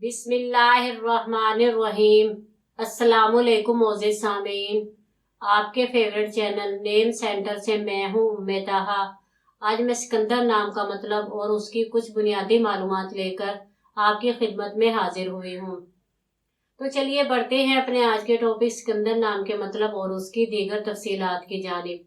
बिस्मिल्लाहिर्रहमानिर्रहीम। अस्सलाम वालेकुम मोअज़्ज़िज़ सामीन, आपके फेवरेट चैनल नेम सेंटर से मैं हूँ उम्मे ताहा। आज मैं सिकंदर नाम का मतलब और उसकी कुछ बुनियादी मालूमात लेकर आपकी खिदमत में हाजिर हुई हूँ। तो चलिए बढ़ते हैं अपने आज के टॉपिक सिकंदर नाम के मतलब और उसकी दीगर तफसीलात की जानिब।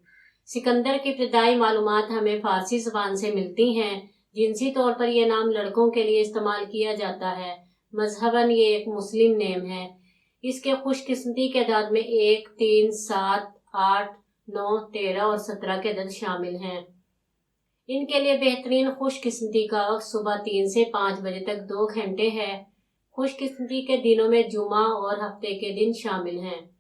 सिकंदर की इब्तदाई मालूमात हमें फारसी ज़बान से मिलती हैं। जिनसी तौर पर यह नाम लड़कों के लिए इस्तेमाल किया जाता है। मजहबन ये एक मुस्लिम नेम है। इसके खुशकिस्मती के अदाद में 1, 3, 7, 8, 9, 13 और 17 के अदद शामिल हैं। इनके लिए बेहतरीन खुशकिस्मती का वक्त सुबह 3 से 5 बजे तक 2 घंटे है। खुशकिस्मती के दिनों में जुमा और हफ्ते के दिन शामिल हैं।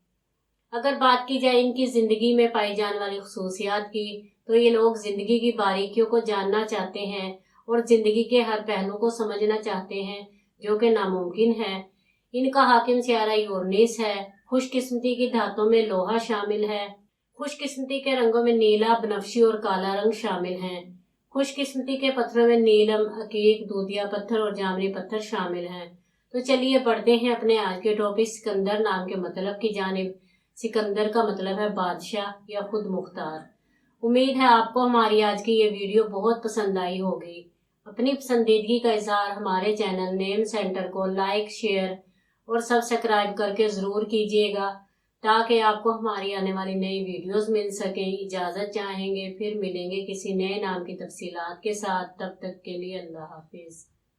अगर बात की जाए इनकी जिंदगी में पाई जाने वाली खसूसियात की, तो ये लोग जिंदगी की बारीकियों को जानना चाहते हैं और जिंदगी के हर पहलू को समझना चाहते हैं, जो कि नामुमकिन है। इनका हाकिम सियारा यूरेनस है। खुशकिस्मती की धातों में लोहा शामिल है। खुशकिस्मती के रंगों में नीला, बनफशी और काला रंग शामिल हैं। खुशकिस्मती के पत्थरों में नीलम, अकीक, दूधिया पत्थर और जामनी पत्थर शामिल हैं। तो चलिए बढ़ते हैं अपने आज के टॉपिक सिकंदर नाम के मतलब की जानिब। सिकंदर का मतलब है बादशाह या खुद मुख्तार। उम्मीद है आपको हमारी आज की ये वीडियो बहुत पसंद आई होगी। अपनी पसंदीदगी का इजहार हमारे चैनल नेम सेंटर को लाइक, शेयर और सब्सक्राइब करके ज़रूर कीजिएगा, ताकि आपको हमारी आने वाली नई वीडियोस मिल सके। इजाज़त चाहेंगे, फिर मिलेंगे किसी नए नाम की तफसीलात के साथ। तब तक के लिए अल्लाह हाफिज़।